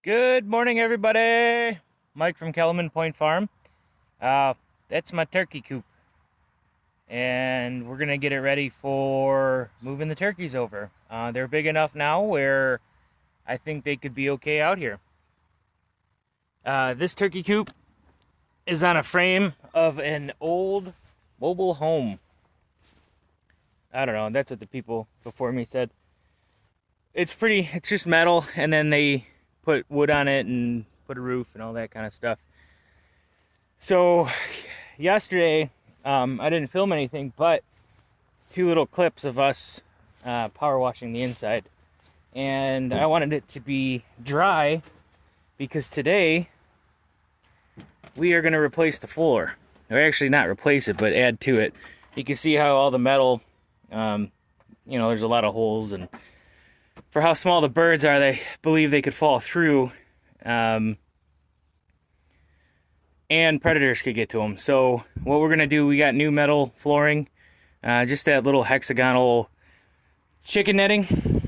Good morning, everybody. Mike from Kellerman Point Farm. That's my turkey coop, and we're gonna get it ready for moving the turkeys over. They're big enough now where I think they could be okay out here. This turkey coop is on a frame of an old mobile home. I don't know. That's what the people before me said. It's just metal, and then they put wood on it and put a roof and all that kind of stuff. So yesterday, I didn't film anything but two little clips of us power washing the inside. And I wanted it to be dry because today we are going to replace the floor. Or actually not replace it, but add to it. You can see how all the metal, there's a lot of holes, and for how small the birds are, they believe they could fall through, and predators could get to them. So what we're gonna do, we got new metal flooring, just that little hexagonal chicken netting,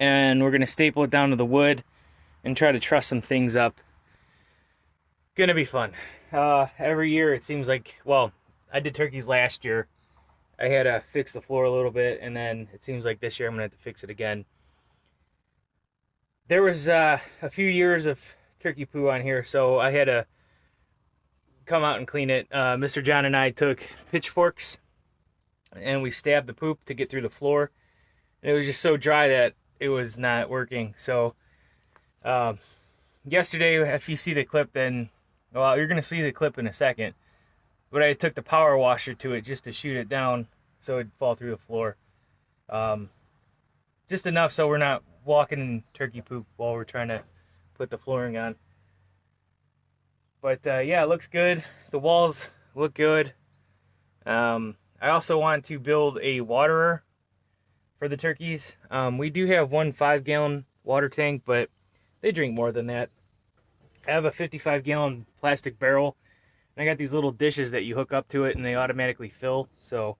and we're gonna staple it down to the wood and try to truss some things up. Gonna be fun. Every year it seems like, well, I did turkeys last year. I had to fix the floor a little bit, and then it seems like this year I'm gonna have to fix it again. There was a few years of turkey poo on here, so I had to come out and clean it. Mr. John and I took pitchforks and we stabbed the poop to get through the floor. And it was just so dry that it was not working. So yesterday, if you see the clip, then, well, you're going to see the clip in a second. But I took the power washer to it just to shoot it down so it'd fall through the floor. Just enough so we're not walking in turkey poop while we're trying to put the flooring on. But yeah, it looks good. The walls look good. I also want to build a waterer for the turkeys. We do have one 5-gallon water tank, but they drink more than that. I have a 55-gallon plastic barrel, and I got these little dishes that you hook up to it and they automatically fill. So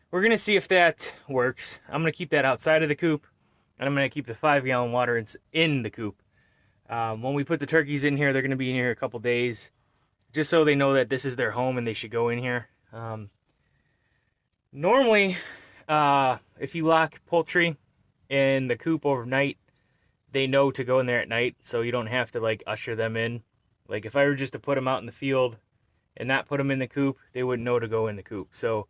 we're gonna see if that works. I'm gonna keep that outside of the coop, and I'm going to keep the 5-gallon water in the coop. When we put the turkeys in here, they're going to be in here a couple days, just so they know that this is their home and they should go in here. Normally, if you lock poultry in the coop overnight, they know to go in there at night, so you don't have to like usher them in. Like if I were just to put them out in the field and not put them in the coop, they wouldn't know to go in the coop. So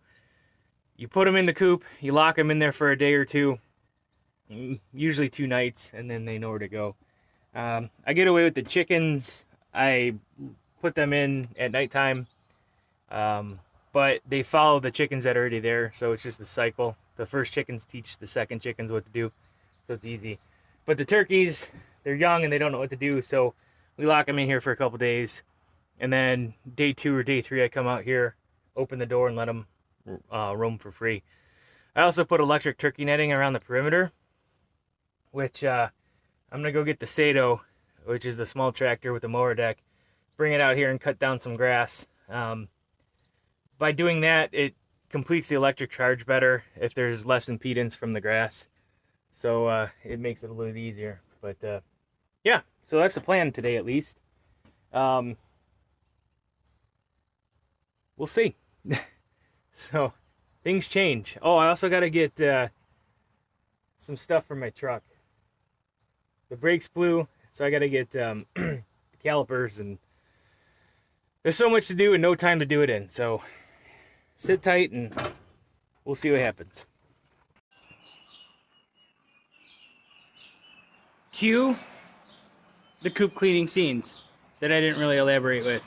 you put them in the coop, you lock them in there for a day or two, usually 2 nights, and then they know where to go. I get away with the chickens. I put them in at nighttime, but they follow the chickens that are already there, so it's just a cycle. The first chickens teach the second chickens what to do, so it's easy. But the turkeys, they're young and they don't know what to do, so we lock them in here for a couple days, and then day 2 or day 3 I come out here, open the door, and let them roam for free. I also put electric turkey netting around the perimeter, which I'm going to go get the Sato, which is the small tractor with the mower deck, bring it out here and cut down some grass. By doing that, it completes the electric charge better if there's less impedance from the grass. So it makes it a little easier. But yeah, so that's the plan today at least. We'll see. So things change. Oh, I also got to get some stuff for my truck. The brakes blew, so I got to get the calipers, and there's so much to do and no time to do it in. So sit tight and we'll see what happens. Cue the coop cleaning scenes that I didn't really elaborate with.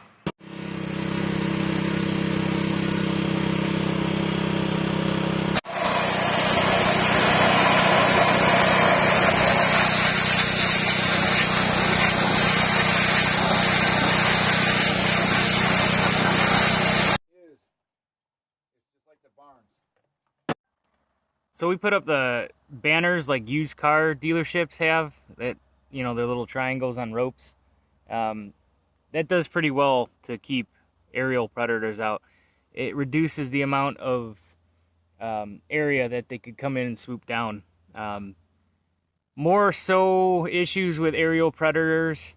So we put up the banners like used car dealerships have, that, they're little triangles on ropes. That does pretty well to keep aerial predators out. It reduces the amount of area that they could come in and swoop down. More so issues with aerial predators.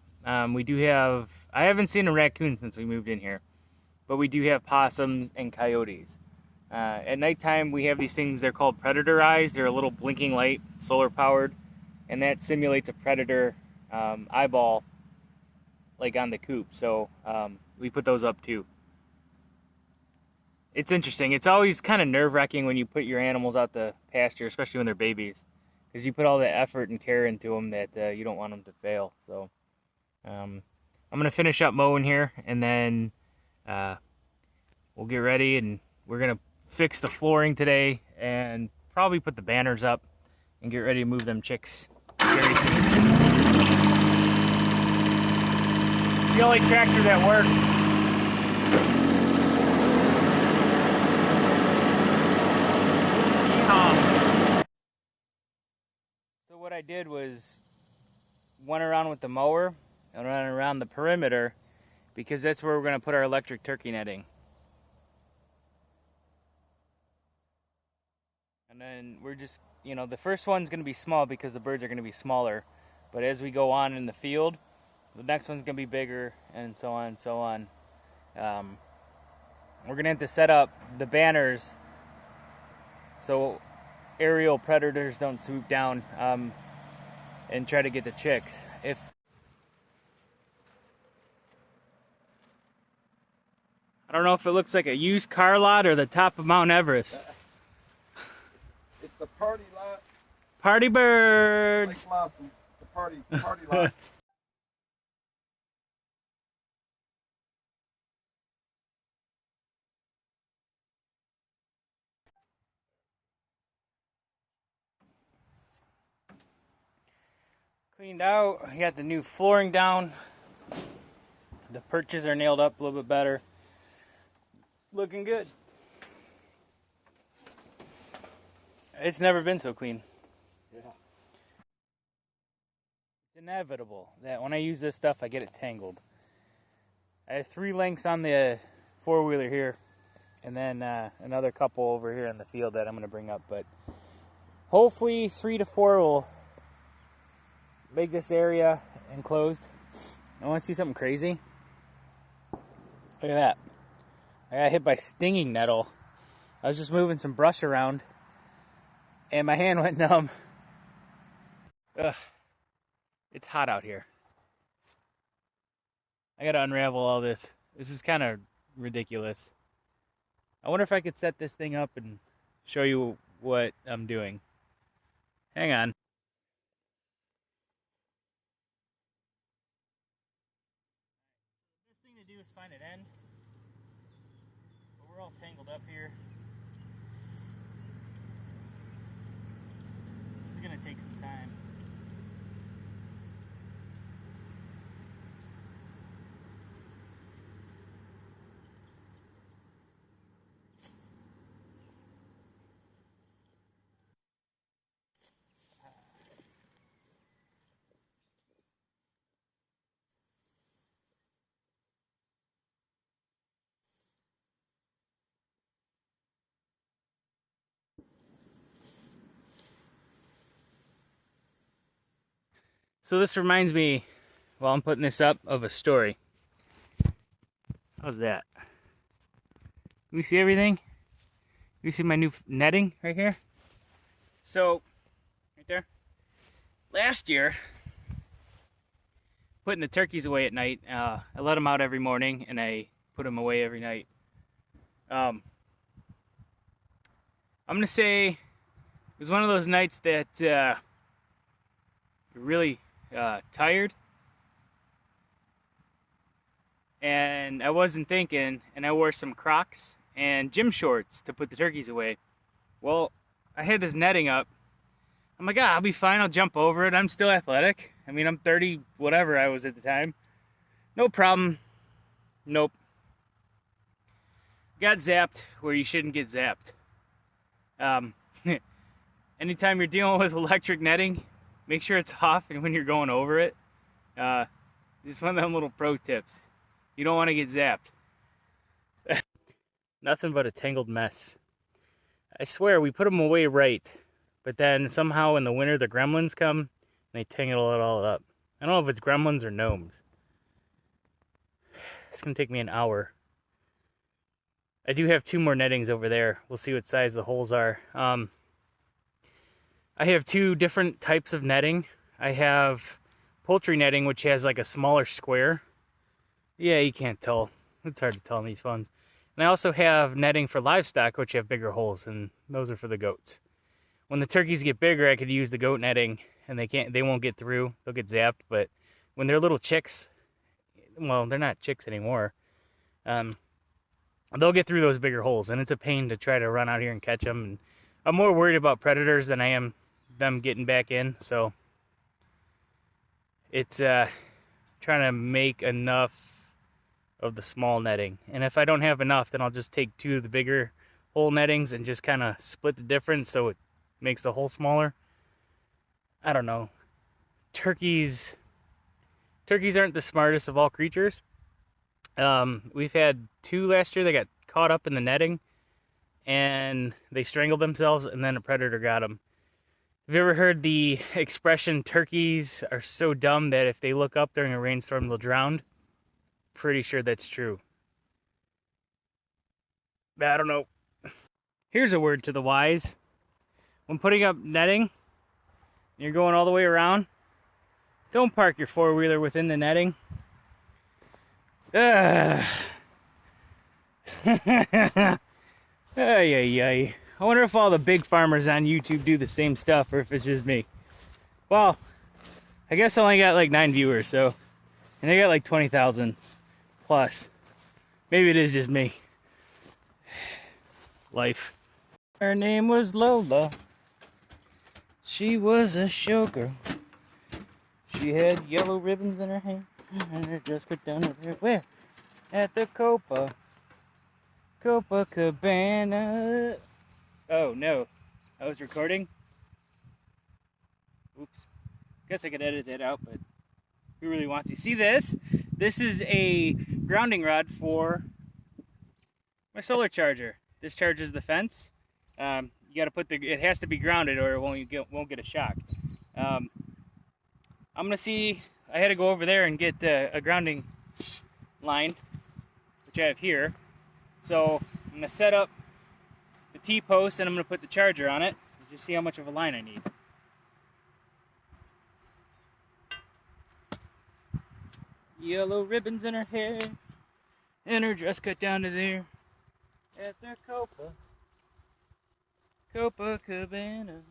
We do have, I haven't seen a raccoon since we moved in here, but we do have possums and coyotes. At nighttime, we have these things, they're called predator eyes. They're a little blinking light, solar powered, and that simulates a predator eyeball like on the coop. So we put those up too. It's interesting. It's always kind of nerve-wracking when you put your animals out the pasture, especially when they're babies, because you put all the effort and care into them that you don't want them to fail. So I'm going to finish up mowing here, and then we'll get ready, and we're going to fix the flooring today and probably put the banners up and get ready to move them chicks very soon. It's the only tractor that works. So what I did was went around with the mower and ran around the perimeter, because that's where we're going to put our electric turkey netting. And then we're just, you know, the first one's going to be small because the birds are going to be smaller. But as we go on in the field, the next one's going to be bigger, and so on and so on. We're going to have to set up the banners so aerial predators don't swoop down and try to get the chicks. I don't know if it looks like a used car lot or the top of Mount Everest. It's the party lot. Party birds! Like Lawson, the party lot. Cleaned out. I got the new flooring down. The perches are nailed up a little bit better. Looking good. It's never been so clean. Yeah. It's inevitable that when I use this stuff, I get it tangled. I have 3 lengths on the 4-wheeler here, and then another couple over here in the field that I'm going to bring up. But hopefully 3 to 4 will make this area enclosed. I want to see something crazy. Look at that. I got hit by stinging nettle. I was just moving some brush around, and my hand went numb. Ugh. It's hot out here. I gotta unravel all this. This is kind of ridiculous. I wonder if I could set this thing up and show you what I'm doing. Hang on. Best thing to do is find an end. But we're all tangled up here. This is gonna take some time. So this reminds me, while I'm putting this up, of a story. How's that? Can we see everything? Can you see my new netting right here? So, right there. Last year, putting the turkeys away at night, I let them out every morning, and I put them away every night. I'm going to say it was one of those nights that you're really tired, and I wasn't thinking, and I wore some Crocs and gym shorts to put the turkeys away. Well, I had this netting up. I'm like, I'll be fine, I'll jump over it. I'm still athletic. I mean, I'm 30, whatever I was at the time. No problem. Nope. Got zapped where you shouldn't get zapped. Anytime you're dealing with electric netting, make sure it's off, and when you're going over it, just one of them little pro tips. You don't want to get zapped. Nothing but a tangled mess. I swear, we put them away right, but then somehow in the winter the gremlins come, They tangle it all up. I don't know if it's gremlins or gnomes. It's gonna take me an hour. I do have 2 more nettings over there. We'll see what size the holes are. I have 2 different types of netting. I have poultry netting, which has like a smaller square. Yeah, you can't tell. It's hard to tell in these ones. And I also have netting for livestock, which have bigger holes, and those are for the goats. When the turkeys get bigger, I could use the goat netting, and they won't get through. They'll get zapped. But when they're little chicks, well, they're not chicks anymore. They'll get through those bigger holes, and it's a pain to try to run out here and catch them. And I'm more worried about predators than I am them getting back in. So it's trying to make enough of the small netting. And if I don't have enough, then I'll just take 2 of the bigger hole nettings and just kind of split the difference so it makes the hole smaller. I don't know. Turkeys aren't the smartest of all creatures. We've had 2 last year that got caught up in the netting and they strangled themselves, and then a predator got them. Have you ever heard the expression, turkeys are so dumb that if they look up during a rainstorm, they'll drown? Pretty sure that's true. I don't know. Here's a word to the wise. When putting up netting, and you're going all the way around, don't park your 4-wheeler within the netting. Ay, ay, ay. I wonder if all the big farmers on YouTube do the same stuff, or if it's just me. Well, I guess I only got like 9 viewers, so, and I got like 20,000 plus. Maybe it is just me. Life. Her name was Lola. She was a showgirl. She had yellow ribbons in her hair, and her dress cut down her hair. Where? At the Copacabana. Oh no, I was recording. Oops. Guess I could edit that out, but who really wants to see this? This is a grounding rod for my solar charger. This charges the fence. You got to put it has to be grounded, or it won't get a shock. I'm gonna see. I had to go over there and get a grounding line, which I have here. So I'm gonna set up the T-post, and I'm gonna put the charger on it. Just see how much of a line I need. Yellow ribbons in her hair, and her dress cut down to there. At the Copacabana.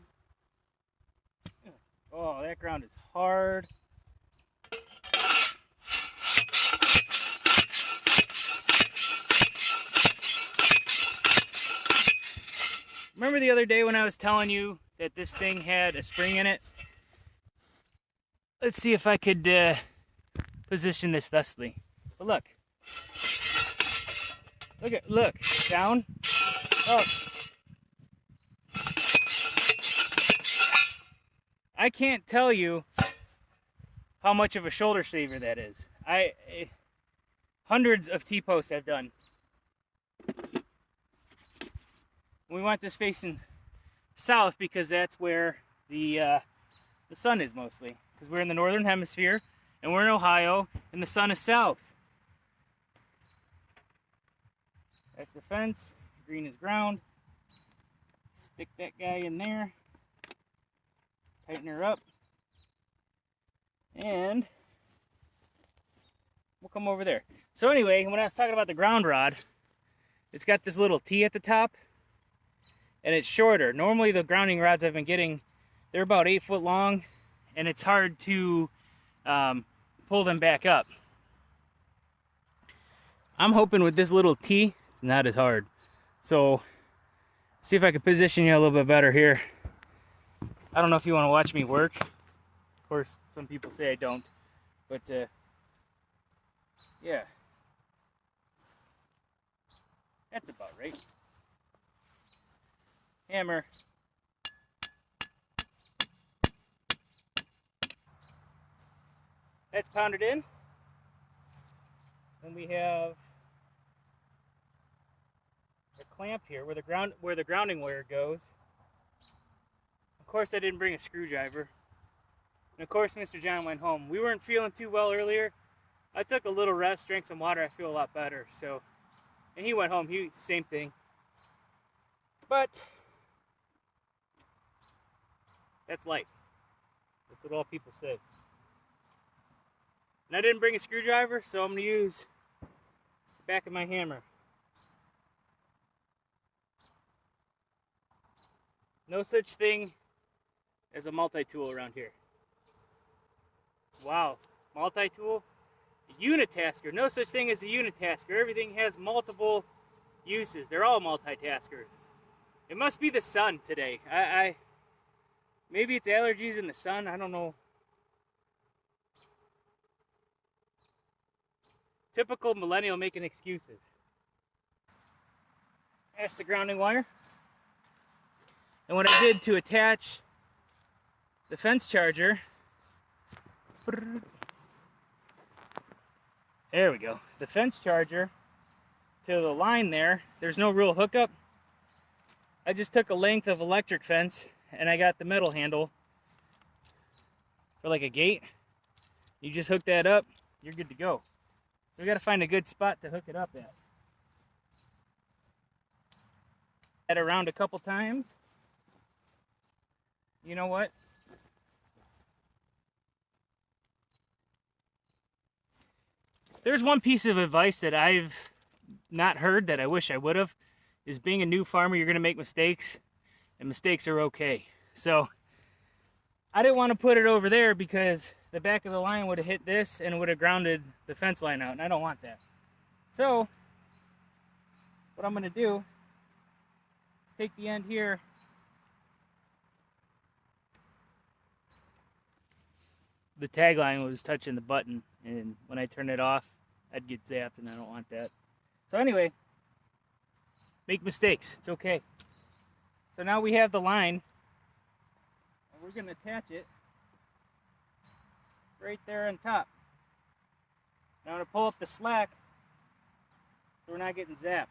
Oh, that ground is hard. Remember the other day when I was telling you that this thing had a spring in it? Let's see if I could position this thusly. But look. Look, down, up. I can't tell you how much of a shoulder saver that is. Hundreds of T-posts I've done. We want this facing south because that's where the sun is mostly. Because we're in the northern hemisphere and we're in Ohio and the sun is south. That's the fence. Green is ground. Stick that guy in there. Tighten her up. And we'll come over there. So anyway, when I was talking about the ground rod, it's got this little T at the top. And it's shorter. Normally the grounding rods I've been getting, they're about 8 foot long. And it's hard to pull them back up. I'm hoping with this little T, it's not as hard. So, see if I can position you a little bit better here. I don't know if you want to watch me work. Of course, some people say I don't. But, yeah. That's about right. Hammer. That's pounded in. Then we have a clamp here where the grounding wire goes. Of course, I didn't bring a screwdriver. And of course, Mr. John went home. We weren't feeling too well earlier. I took a little rest, drank some water. I feel a lot better. So, and he went home. He same thing. But that's life. That's what all people say. And I didn't bring a screwdriver, so I'm going to use the back of my hammer. No such thing as a multi-tool around here. Wow, multi-tool? A unitasker. No such thing as a unitasker. Everything has multiple uses. They're all multitaskers. It must be the sun today. Maybe it's allergies in the sun. I don't know. Typical millennial making excuses. That's the grounding wire. And what I did to attach the fence charger, there we go. The fence charger to the line there, there's no real hookup. I just took a length of electric fence and I got the metal handle for like a gate. You just hook that up, you're good to go. We gotta find a good spot to hook it up at. Head around a couple times. You know what? There's one piece of advice that I've not heard that I wish I would have, is being a new farmer, you're gonna make mistakes, and mistakes are okay. So I didn't want to put it over there because the back of the line would have hit this and it would have grounded the fence line out, and I don't want that. So what I'm going to do is take the end here, the tag line was touching the button, and when I turn it off I'd get zapped, and I don't want that. So anyway, make mistakes, it's okay. So now we have the line, and we're going to attach it right there on top. Now I'm going to pull up the slack so we're not getting zapped.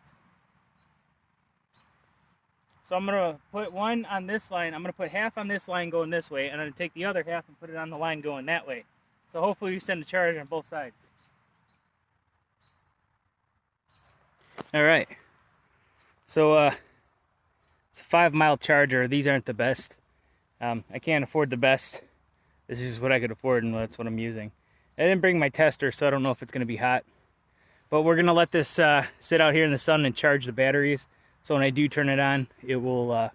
So I'm going to put one on this line. I'm going to put half on this line going this way, and I'm going to take the other half and put it on the line going that way. So hopefully we send a charge on both sides. Alright. So it's a 5-mile charger. These aren't the best. I can't afford the best. This is what I could afford, and that's what I'm using. I didn't bring my tester, so I don't know if it's going to be hot. But we're going to let this sit out here in the sun and charge the batteries. So when I do turn it on, it'll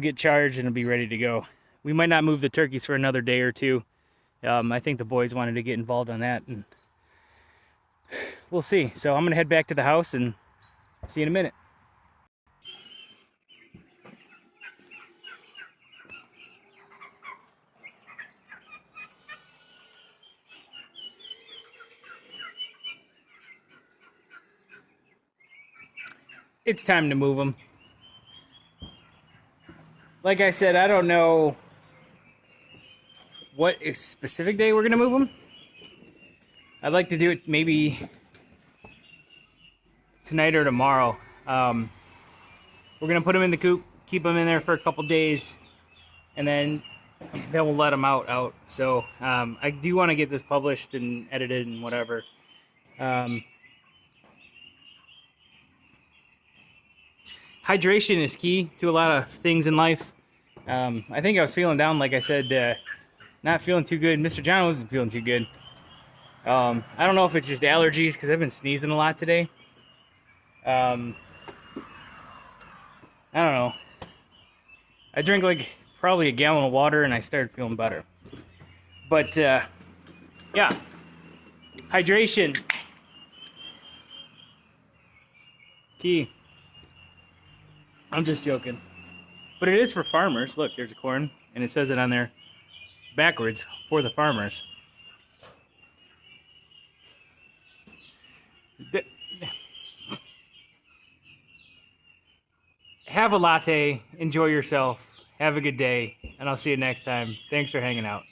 get charged and it'll be ready to go. We might not move the turkeys for another day or two. I think the boys wanted to get involved on that, and we'll see. So I'm going to head back to the house and see you in a minute. It's time to move them. Like I said, I don't know what specific day we're going to move them. I'd like to do it maybe tonight or tomorrow. We're going to put them in the coop, keep them in there for a couple days, and then we'll let them out. So I do want to get this published and edited and whatever. Hydration is key to a lot of things in life. I think I was feeling down, like I said, not feeling too good. Mr. John wasn't feeling too good. I don't know if it's just allergies, because I've been sneezing a lot today. I don't know. I drank like probably a gallon of water and I started feeling better. But yeah, hydration, key. I'm just joking. But it is for farmers. Look, there's a corn, and it says it on there backwards, for the farmers. Have a latte, enjoy yourself, have a good day, and I'll see you next time. Thanks for hanging out.